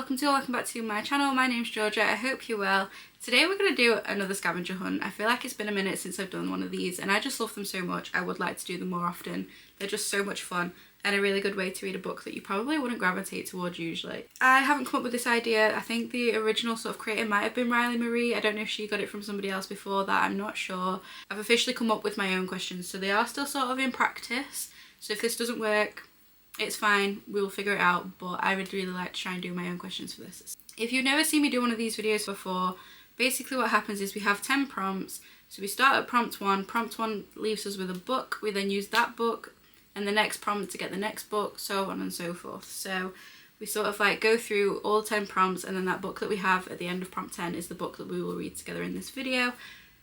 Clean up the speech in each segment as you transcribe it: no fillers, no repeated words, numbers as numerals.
welcome back to my channel. My name's Georgia. I hope you're well. Today we're going to do another scavenger hunt. I feel like it's been a minute since I've done one of these and I just love them so much. I would like to do them more often. They're just so much fun and a really good way to read a book that you probably wouldn't gravitate towards usually. I haven't come up with this idea. I think the original sort of creator might have been Riley Marie. I don't know if she got it from somebody else before that. I'm not sure. I've officially come up with my own questions, so they are still sort of in practice. So if this doesn't work, it's fine, we'll figure it out, but I would really like to try and do my own questions for this. If you've never seen me do one of these videos before, basically what happens is we have 10 prompts. So we start at prompt 1. Prompt 1 leaves us with a book. We then use that book and the next prompt to get the next book, so on and so forth. So we sort of like go through all 10 prompts, and then that book that we have at the end of prompt 10 is the book that we will read together in this video.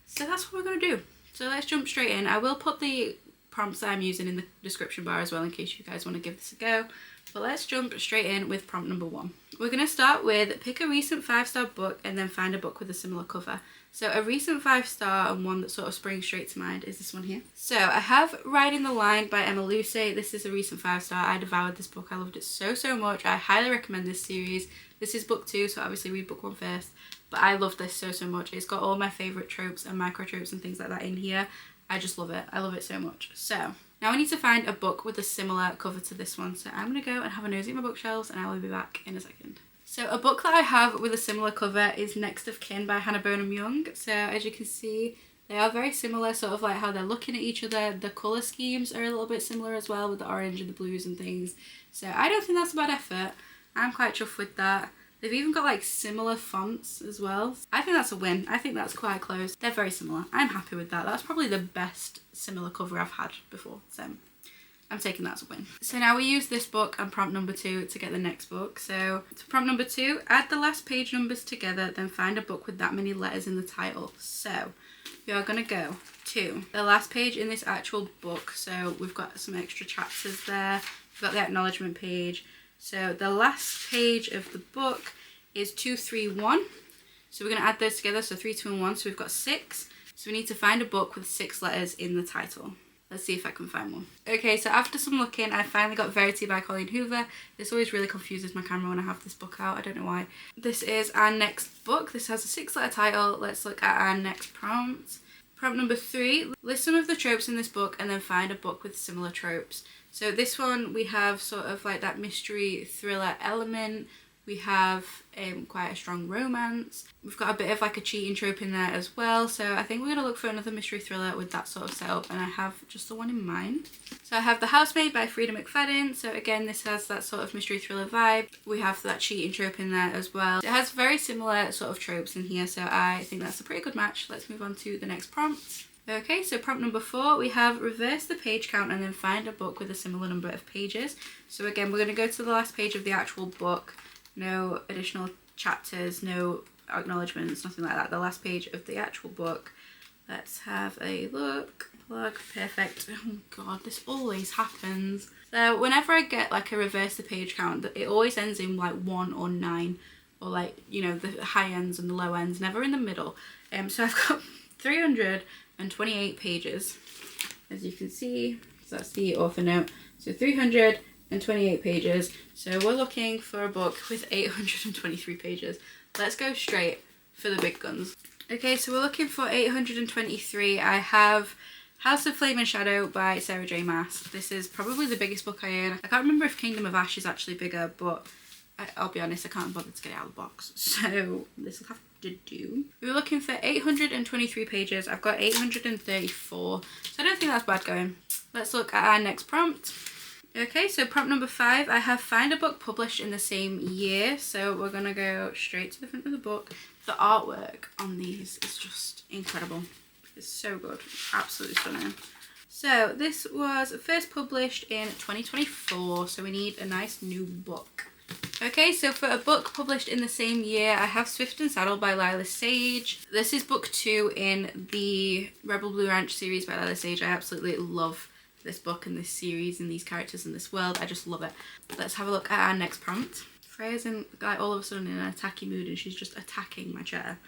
So that's what we're going to do. So let's jump straight in. I will put the prompts that I'm using in the description bar as well in case you guys want to give this a go. But let's jump straight in with prompt number 1. We're going to start with pick a recent 5-star book and then find a book with a similar cover. So a recent 5-star and one that sort of springs straight to mind is this one here. So I have Riding the Line by Emma Lucy. This is a recent 5-star. I devoured this book. I loved it so much. I highly recommend this series. This is book 2, so obviously read book 1 first. But I love this so much. It's got all my favourite tropes and micro tropes and things like that in here. I just love it. I love it so much. So now I need to find a book with a similar cover to this one. So I'm going to go and have a nosy at my bookshelves and I will be back in a second. So a book that I have with a similar cover is Next of Kin by Hannah Bonham Young. So as you can see, they are very similar, sort of like how they're looking at each other. The colour schemes are a little bit similar as well, with the orange and the blues and things. So I don't think that's a bad effort. I'm quite chuffed with that. They've even got like similar fonts as well. I think that's a win. I think that's quite close. They're very similar. I'm happy with that. That's probably the best similar cover I've had before. So I'm taking that as a win. So now we use this book and prompt number 2 to get the next book. So to prompt number 2, add the last page numbers together, then find a book with that many letters in the title. So we are going to go to the last page in this actual book. So we've got some extra chapters there. We've got the acknowledgement page. So the last page of the book is 2, 3, 1. So we're going to add those together. So 3, 2 and 1. So we've got 6. So we need to find a book with 6 letters in the title. Let's see if I can find one. Okay, so after some looking, I finally got Verity by Colleen Hoover. This always really confuses my camera when I have this book out. I don't know why. This is our next book. This has a 6-letter title. Let's look at our next prompt. Prompt number 3, list some of the tropes in this book and then find a book with similar tropes. So this one we have sort of like that mystery thriller element. We have quite a strong romance. We've got a bit of like a cheating trope in there as well. So I think we're going to look for another mystery thriller with that sort of setup, and I have just the one in mind. So I have The Housemaid by Frida McFadden. So again, this has that sort of mystery thriller vibe. We have that cheating trope in there as well. It has very similar sort of tropes in here, so I think that's a pretty good match. Let's move on to the next prompt. Okay, so prompt number 4, we have reverse the page count and then find a book with a similar number of pages. So again, we're going to go to the last page of the actual book. No additional chapters, no acknowledgements, nothing like that. The last page of the actual book. Let's have a look. Plug, perfect. Oh god, this always happens. So whenever I get like a reverse the page count, it always ends in like 1 or 9. Or like, you know, the high ends and the low ends, never in the middle. So I've got 328 pages, as you can see. So that's the author note. So 328 pages. So we're looking for a book with 823 pages. Let's go straight for the big guns. Okay, so we're looking for 823. I have House of Flame and Shadow by Sarah J Maas. This is probably the biggest book I own. I can't remember if Kingdom of Ash is actually bigger, but I'll be honest, I can't bother to get it out of the box. So this will have to do. We were looking for 823 pages. I've got 834. So I don't think that's bad going. Let's look at our next prompt. Okay, so prompt number 5, I have find a book published in the same year. So we're going to go straight to the front of the book. The artwork on these is just incredible. It's so good. Absolutely stunning. So this was first published in 2024. So we need a nice new book. Okay, so for a book published in the same year, I have Swift and Saddle by Lila Sage. This is book 2 in the Rebel Blue Ranch series by Lila Sage. I absolutely love this book and this series and these characters in this world. I just love it. Let's have a look at our next prompt. Freya's in like all of a sudden in an attacky mood and she's just attacking my chair.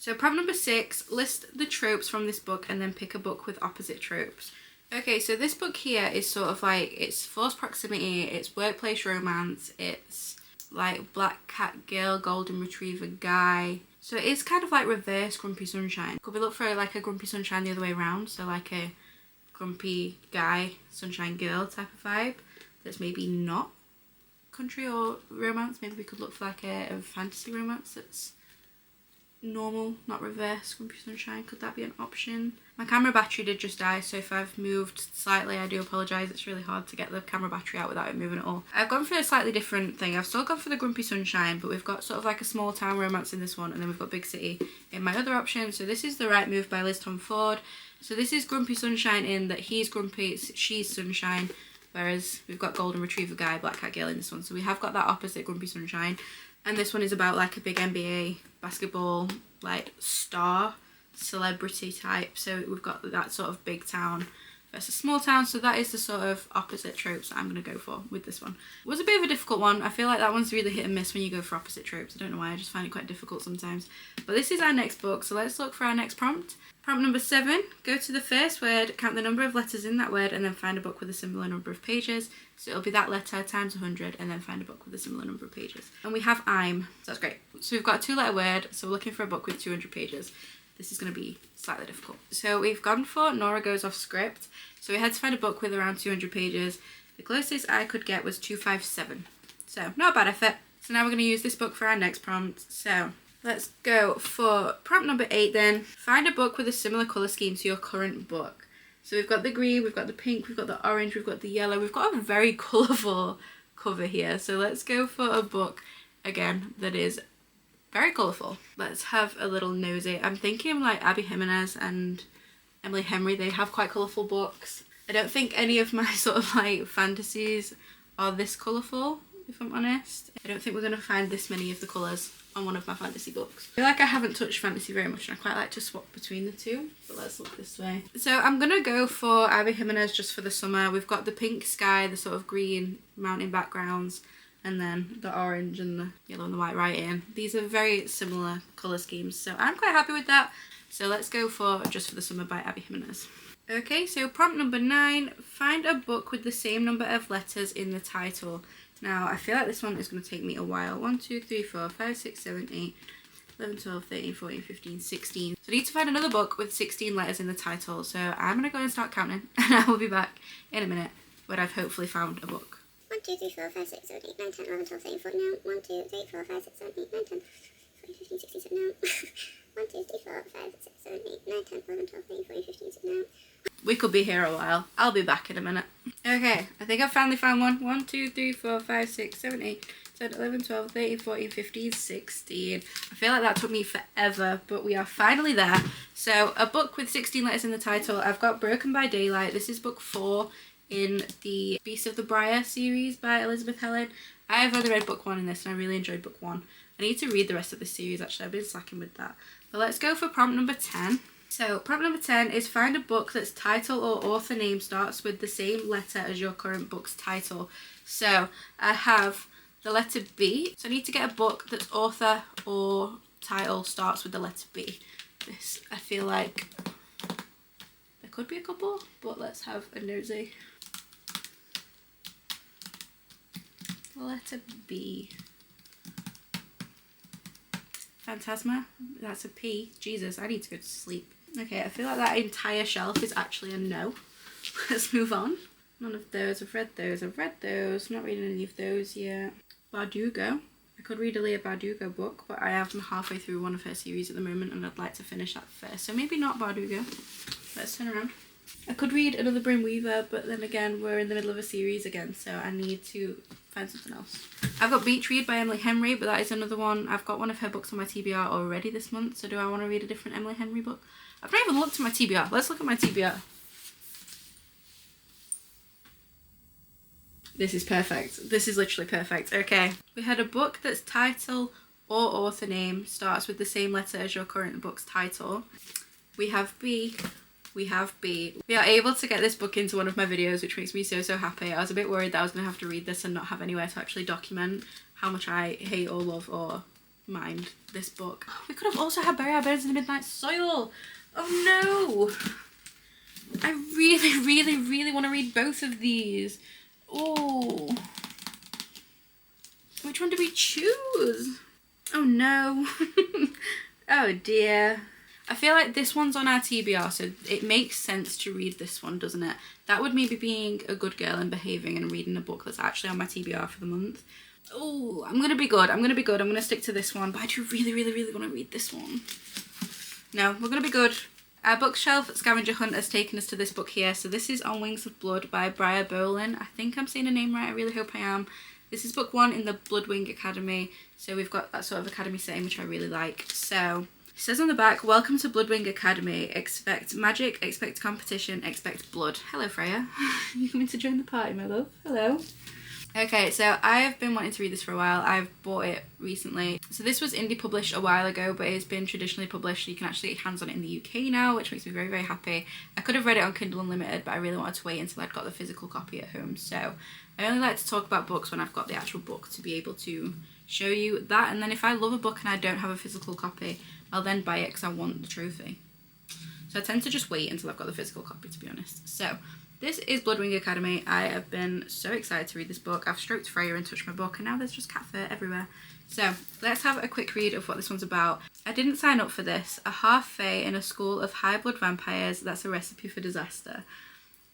So prompt number 6, list the tropes from this book and then pick a book with opposite tropes. Okay, so this book here is sort of like, it's forced proximity, it's workplace romance, it's like black cat girl, golden retriever guy. So it is kind of like reverse Grumpy Sunshine. Could we look for like a Grumpy Sunshine the other way around? So like a grumpy guy, sunshine girl type of vibe. That's maybe not country or romance. Maybe we could look for like a fantasy romance that's normal, not reverse Grumpy Sunshine. Could that be an option? My camera battery did just die, so if I've moved slightly, I do apologise. It's really hard to get the camera battery out without it moving at all. I've gone for a slightly different thing. I've still gone for the Grumpy Sunshine, but we've got sort of like a small town romance in this one, and then we've got big city in my other option. So this is The Right Move by Liz Tom Ford. So this is Grumpy Sunshine in that he's grumpy, she's sunshine, whereas we've got golden retriever guy, black cat girl in this one. So we have got that opposite Grumpy Sunshine. And this one is about like a big NBA basketball like star celebrity type. So we've got that sort of big town versus small town. So that is the sort of opposite tropes that I'm going to go for with this one. It was a bit of a difficult one. I feel like that one's really hit and miss when you go for opposite tropes. I don't know why, I just find it quite difficult sometimes. But this is our next book, so let's look for our next prompt. Prompt number 7, go to the first word, count the number of letters in that word, and then find a book with a similar number of pages. So it'll be that letter times 100, and then find a book with a similar number of pages. And we have I'm, so that's great. So we've got a 2-letter word, so we're looking for a book with 200 pages. This is going to be slightly difficult. So we've gone for Nora Goes Off Script. So we had to find a book with around 200 pages. The closest I could get was 257. So not a bad effort. So now we're going to use this book for our next prompt. So let's go for prompt number 8 then. Find a book with a similar colour scheme to your current book. So we've got the green, we've got the pink, we've got the orange, we've got the yellow. We've got a very colourful cover here. So let's go for a book, again, that is very colourful. Let's have a little nosy. I'm thinking like Abby Jimenez and Emily Henry, they have quite colourful books. I don't think any of my sort of like fantasies are this colourful, if I'm honest. I don't think we're going to find this many of the colours on one of my fantasy books. I feel like I haven't touched fantasy very much and I quite like to swap between the two, but let's look this way. So I'm gonna go for Abby Jimenez just for the summer. We've got the pink sky, the sort of green mountain backgrounds, and then the orange and the yellow and the white writing. These are very similar colour schemes, so I'm quite happy with that. So let's go for Just for the Summer by Abby Jimenez. Okay, so prompt number 9, find a book with the same number of letters in the title. Now, I feel like this one is going to take me a while. 1, 2, 3, 4, 5, 6, 7, 8, 11, 12, 13, 14, 15, 16. So I need to find another book with 16 letters in the title. So I'm going to go and start counting and I will be back in a minute when I've hopefully found a book. 1, 2, 3, 4, 5, 6, 7, 8, 9, 10, 11, 12, 13, 14, now. 1, 2, 3, 4, 5, 6, 7, 8, 9, 10, 14, 15, 16, 17, now. 1, 2, 3, 4, 5, 6, 7, 8, 9, 10, 11, 12, 13, 14, 15, 16, now. We could be here a while. I'll be back in a minute. Okay, I think I've finally found one. 1, 2, 3, 4, 5, 6, 7, 8, 10, 11, 12, 13, 14, 15, 16. I feel like that took me forever, but we are finally there. So, a book with 16 letters in the title. I've got Broken by Daylight. This is book 4 in the Beast of the Briar series by Elizabeth Helen. I have only read book 1 in this and I really enjoyed book 1. I need to read the rest of this series actually. I've been slacking with that. But let's go for prompt number 10. So prompt number 10 is find a book that's title or author name starts with the same letter as your current book's title. So I have the letter B. So I need to get a book that's author or title starts with the letter B. This, I feel like there could be a couple, but let's have a nosy. Letter B. Phantasma, that's a P. Jesus, I need to go to sleep. Okay, I feel like that entire shelf is actually a no. Let's move on. None of those, I've read those, not reading any of those yet. Bardugo. I could read a Leah Bardugo book, but I am halfway through one of her series at the moment and I'd like to finish that first. So maybe not Bardugo. Let's turn around. I could read another Brim Weaver, but then again, we're in the middle of a series again, so I need to find something else. I've got Beach Read by Emily Henry, but that is another one. I've got one of her books on my TBR already this month, so do I want to read a different Emily Henry book? I've not even looked at my TBR. Let's look at my TBR. This is perfect. This is literally perfect. Okay. We had a book that's title or author name starts with the same letter as your current book's title. We have B. We have B. We are able to get this book into one of my videos, which makes me so happy. I was a bit worried that I was going to have to read this and not have anywhere to actually document how much I hate or love or mind this book. We could have also had Bury Our Bones in the Midnight Soil. Oh no! I really want to read both of these. Oh. Which one do we choose? Oh no. Oh dear. I feel like this one's on our TBR, so it makes sense to read this one, doesn't it? That would maybe being a good girl and behaving and reading a book that's actually on my TBR for the month. Oh, I'm gonna be good. I'm gonna stick to this one, but I do really want to read this one. No, we're gonna be good. Our bookshelf scavenger hunt has taken us to this book here. So this is On Wings of Blood by Briar Bolin. I think I'm saying her name right. I really hope I am. This is book 1 in the Bloodwing Academy. So we've got that sort of academy setting, which I really like. So it says on the back, welcome to Bloodwing Academy. Expect magic, expect competition, expect blood. Hello, Freya. You coming to join the party, my love? Hello. Okay, so I've been wanting to read this for a while. I've bought it recently. So this was indie published a while ago, but it's been traditionally published. You can actually get your hands on it in the UK now, which makes me very happy. I could have read it on Kindle Unlimited, but I really wanted to wait until I'd got the physical copy at home. So I only like to talk about books when I've got the actual book to be able to show you that. And then if I love a book and I don't have a physical copy, I'll then buy it because I want the trophy. So I tend to just wait until I've got the physical copy, to be honest. So this is Bloodwing Academy. I have been so excited to read this book. I've stroked Freya and touched my book, and now there's just cat fur everywhere. So let's have a quick read of what this one's about. I didn't sign up for this. A half-fae in a school of high-blood vampires, that's a recipe for disaster.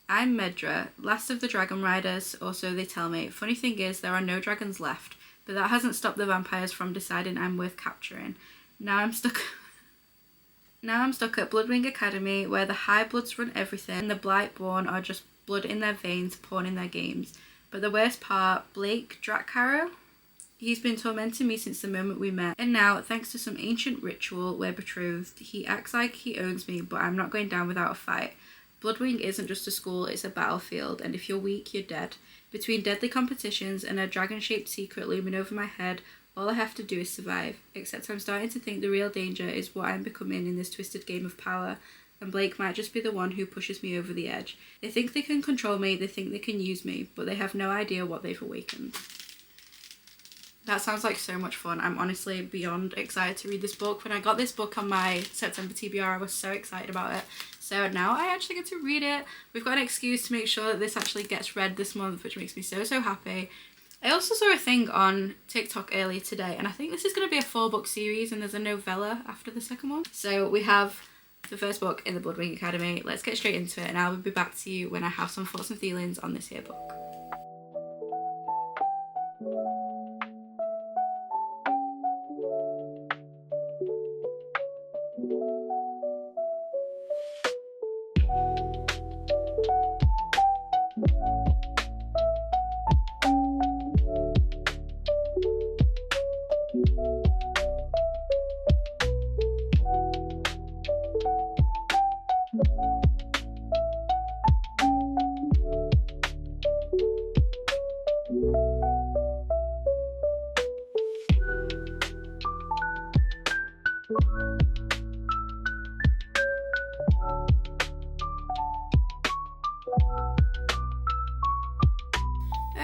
I'm Medra, last of the dragon riders, or so they tell me. Funny thing is, there are no dragons left, but that hasn't stopped the vampires from deciding I'm worth capturing. Now I'm stuck at Bloodwing Academy, where the high bloods run everything and the Blightborn are just blood in their veins, pawn in their games. But the worst part, Blake Dracarrow, he's been tormenting me since the moment we met. And now, thanks to some ancient ritual, we're betrothed. He acts like he owns me, but I'm not going down without a fight. Bloodwing isn't just a school, it's a battlefield, and if you're weak, you're dead. Between deadly competitions and a dragon-shaped secret looming over my head, all I have to do is survive, except I'm starting to think the real danger is what I'm becoming in this twisted game of power, and Blake might just be the one who pushes me over the edge. They think they can control me, they think they can use me, but they have no idea what they've awakened. That sounds like so much fun. I'm honestly beyond excited to read this book. When I got this book on my September TBR, I was so excited about it. So now I actually get to read it. We've got an excuse to make sure that this actually gets read this month, which makes me so happy. I also saw a thing on TikTok earlier today, and I think this is going to be a 4-book series, and there's a novella after the second one. So we have the first book in the Bloodwing Academy. Let's get straight into it, and I will be back to you when I have some thoughts and feelings on this here book.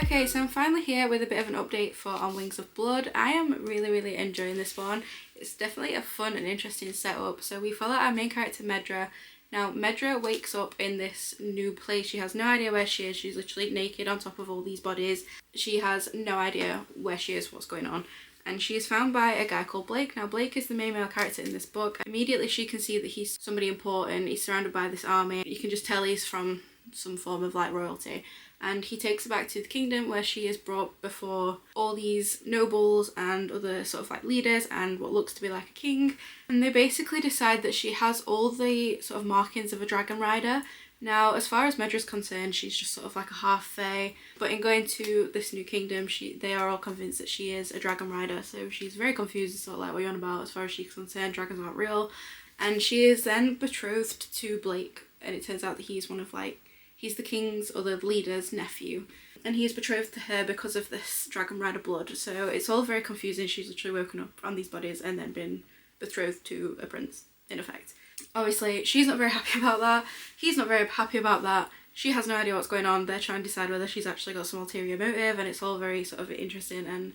Okay, so I'm finally here with a bit of an update for On Wings of Blood. I am really enjoying this one. It's definitely a fun and interesting setup. So we follow our main character Medra. Now Medra wakes up in this new place. She has no idea where she is. She's literally naked on top of all these bodies. She has no idea where she is, what's going on. And she is found by a guy called Blake. Now Blake is the main male character in this book. Immediately she can see that he's somebody important. He's surrounded by this army. You can just tell he's from some form of like royalty. And he takes her back to the kingdom, where she is brought before all these nobles and other sort of like leaders and what looks to be like a king. And they basically decide that she has all the sort of markings of a dragon rider. Now, as far as Medra's concerned, she's just sort of like a half-fae, but in going to this new kingdom, they are all convinced that she is a dragon rider, so she's very confused and sort of like, what are you on about? As far as she's concerned, dragons aren't real. And she is then betrothed to Blake, and it turns out that he's the king's or the leader's nephew, and he is betrothed to her because of this dragon rider blood. So it's all very confusing. She's literally woken up on these bodies and then been betrothed to a prince, in effect. Obviously, she's not very happy about that. He's not very happy about that. She has no idea what's going on. They're trying to decide whether she's actually got some ulterior motive, and it's all very sort of interesting and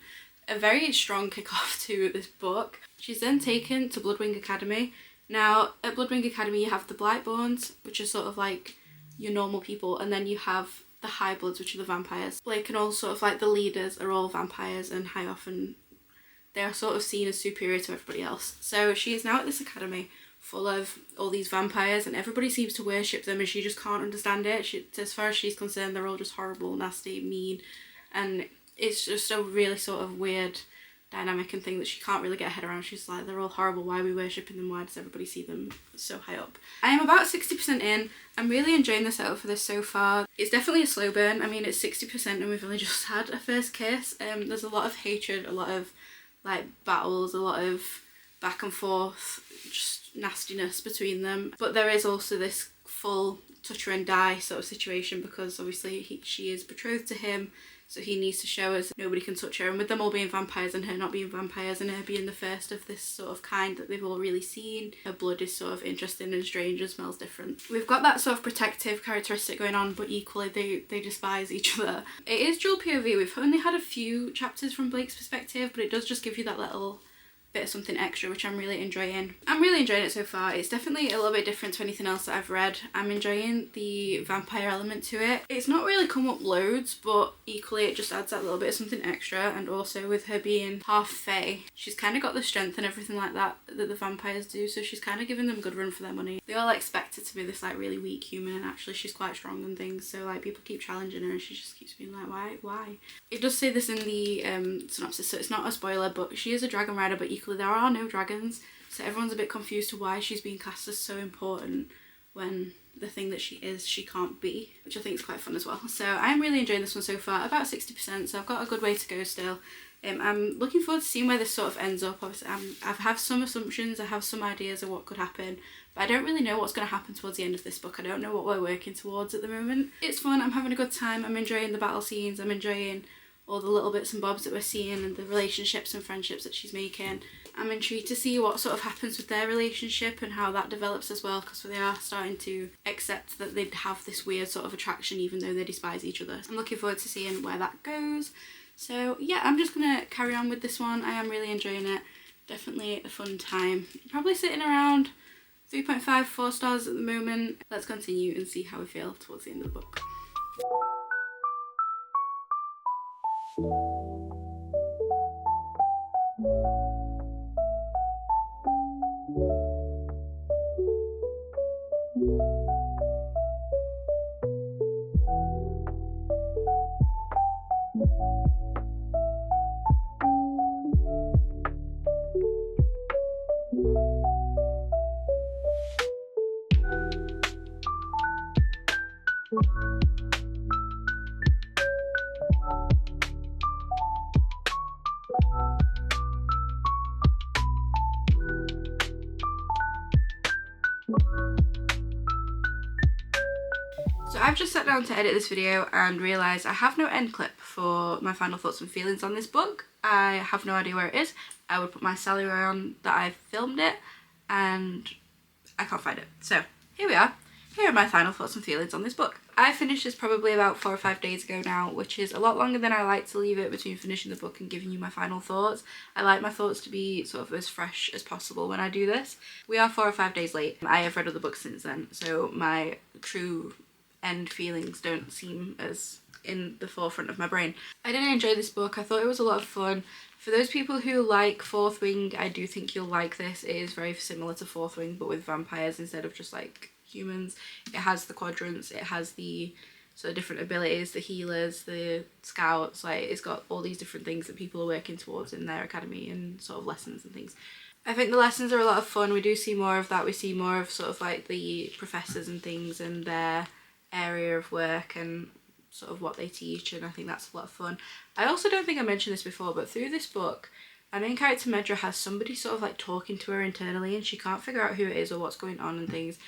a very strong kick-off to this book. She's then taken to Bloodwing Academy. Now, at Bloodwing Academy, you have the Blightborns, which are sort of like your normal people, and then you have the High Bloods, which are the vampires. Blake and all sort of like the leaders are all vampires, and High often they are sort of seen as superior to everybody else. So she is now at this academy full of all these vampires, and everybody seems to worship them, and she just can't understand it. As far as she's concerned, they're all just horrible, nasty, mean, and it's just a really sort of weird dynamic and thing that she can't really get her head around. She's like, they're all horrible, why are we worshipping them, why does everybody see them so high up? I am about 60% in. I'm really enjoying the setup for this so far. It's definitely a slow burn. I mean, it's 60% and we've only just had a first kiss. There's a lot of hatred, a lot of like battles, a lot of back and forth, just nastiness between them, but there is also this full touch her and die sort of situation, because obviously she is betrothed to him, so he needs to show us nobody can touch her, and with them all being vampires and her not being vampires and her being the first of this sort of kind that they've all really seen, her blood is sort of interesting and strange and smells different. We've got that sort of protective characteristic going on, but equally they despise each other. It is dual POV. We've only had a few chapters from Blake's perspective, but it does just give you that little bit of something extra, which I'm really enjoying. I'm really enjoying it so far. It's definitely a little bit different to anything else that I've read. I'm enjoying the vampire element to it. It's not really come up loads, but equally it just adds that little bit of something extra, and also with her being half fae, she's kind of got the strength and everything like that that the vampires do, so she's kind of giving them a good run for their money. They all expect her to be this like really weak human, and actually she's quite strong and things, so like people keep challenging her and she just keeps being like, why? It does say this in the synopsis, so it's not a spoiler, but she is a dragon rider, but equally there are no dragons, so everyone's a bit confused to why she's being cast as so important when the thing that she is, she can't be, which I think is quite fun as well. So I'm really enjoying this one so far, about 60%, so I've got a good way to go still. I'm looking forward to seeing where this sort of ends up. Obviously I have some assumptions, I have some ideas of what could happen, but I don't really know what's going to happen towards the end of this book. I don't know what we're working towards at the moment. It's fun, I'm having a good time, I'm enjoying the battle scenes, I'm enjoying all the little bits and bobs that we're seeing and the relationships and friendships that she's making. I'm intrigued to see what sort of happens with their relationship and how that develops as well, because they are starting to accept that they have this weird sort of attraction even though they despise each other. I'm looking forward to seeing where that goes. So yeah, I'm just gonna carry on with this one. I am really enjoying it. Definitely a fun time. Probably sitting around 3.5, 4 stars at the moment. Let's continue and see how we feel towards the end of the book. So I've just sat down to edit this video and realised I have no end clip for my final thoughts and feelings on this book. I have no idea where it is. I would put my salary on that I filmed it and I can't find it. So here we are. Here are my final thoughts and feelings on this book. I finished this probably about 4 or 5 days ago now, which is a lot longer than I like to leave it between finishing the book and giving you my final thoughts. I like my thoughts to be sort of as fresh as possible when I do this. We are 4 or 5 days late. I have read other books since then, so my true end feelings don't seem as in the forefront of my brain. I did enjoy this book. I thought it was a lot of fun. For those people who like Fourth Wing, I do think you'll like this. It is very similar to Fourth Wing, but with vampires instead of just like humans. It has the quadrants, it has the sort of different abilities, the healers, the scouts, like it's got all these different things that people are working towards in their academy and sort of lessons and things. I think the lessons are a lot of fun. We do see more of that. We see more of sort of like the professors and things and their area of work and sort of what they teach, and I think that's a lot of fun. I also don't think I mentioned this before, but through this book our main character Medra has somebody sort of like talking to her internally and she can't figure out who it is or what's going on and things.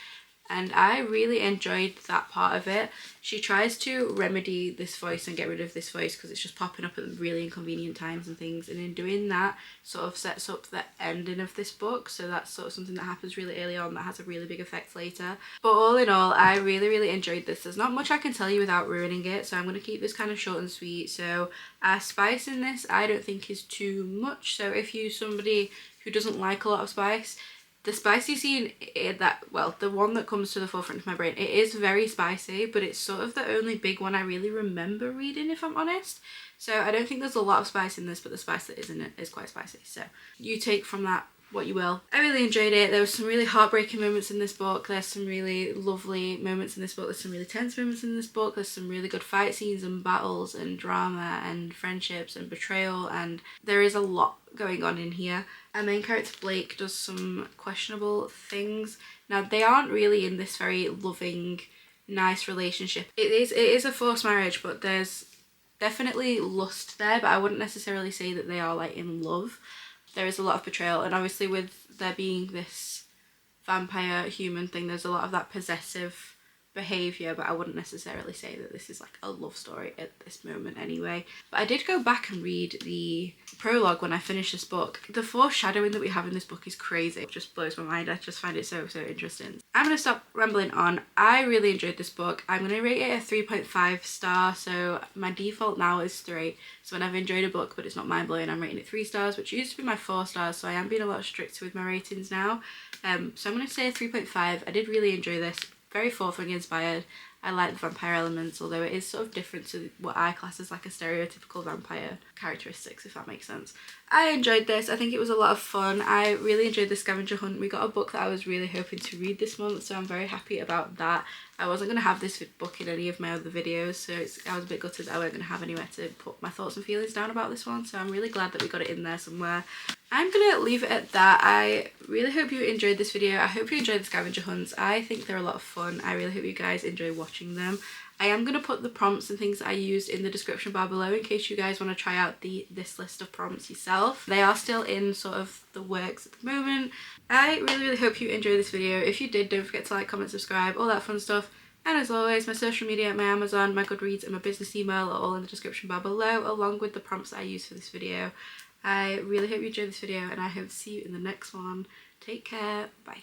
And I really enjoyed that part of it. She tries to remedy this voice and get rid of this voice because it's just popping up at really inconvenient times and things. And in doing that, sort of sets up the ending of this book. So that's sort of something that happens really early on that has a really big effect later. But all in all, I really, really enjoyed this. There's not much I can tell you without ruining it. So I'm going to keep this kind of short and sweet. So spice in this, I don't think is too much. So if you're somebody who doesn't like a lot of spice, The spicy scene, the one that comes to the forefront of my brain, it is very spicy, but it's sort of the only big one I really remember reading, if I'm honest. So I don't think there's a lot of spice in this, but the spice that is in it is quite spicy. So you take from that what you will. I really enjoyed it. There was some really heartbreaking moments in this book. There's some really lovely moments in this book. There's some really tense moments in this book. There's some really good fight scenes and battles and drama and friendships and betrayal, and there is a lot going on in here. Our main character Blake does some questionable things. Now, they aren't really in this very loving, nice relationship. It is a forced marriage, but there's definitely lust there, but I wouldn't necessarily say that they are like in love. There is a lot of betrayal, and obviously with there being this vampire human thing, there's a lot of that possessive behaviour, but I wouldn't necessarily say that this is like a love story at this moment anyway. But I did go back and read the prologue when I finished this book. The foreshadowing that we have in this book is crazy. It just blows my mind. I just find it so interesting. I'm going to stop rambling on. I really enjoyed this book. I'm going to rate it a 3.5 star, so my default now is 3. So when I've enjoyed a book but it's not mind-blowing, I'm rating it 3 stars, which used to be my 4 stars, so I am being a lot stricter with my ratings now. So I'm going to say a 3.5. I did really enjoy this. Very Fourth Wing inspired. I like the vampire elements, although it is sort of different to what I class as like a stereotypical vampire characteristics, if that makes sense. I enjoyed this. I think it was a lot of fun. I really enjoyed the scavenger hunt. We got a book that I was really hoping to read this month, so I'm very happy about that. I wasn't going to have this book in any of my other videos, so I was a bit gutted I wasn't going to have anywhere to put my thoughts and feelings down about this one, so I'm really glad that we got it in there somewhere. I'm gonna leave it at that. I really hope you enjoyed this video. I hope you enjoyed the scavenger hunts. I think they're a lot of fun. I really hope you guys enjoy watching them. I am going to put the prompts and things I used in the description bar below in case you guys want to try out this list of prompts yourself. They are still in sort of the works at the moment. I really hope you enjoyed this video. If you did, don't forget to like, comment, subscribe, all that fun stuff. And as always, my social media, my Amazon, my Goodreads and my business email are all in the description bar below, along with the prompts that I used for this video. I really hope you enjoyed this video, and I hope to see you in the next one. Take care. Bye.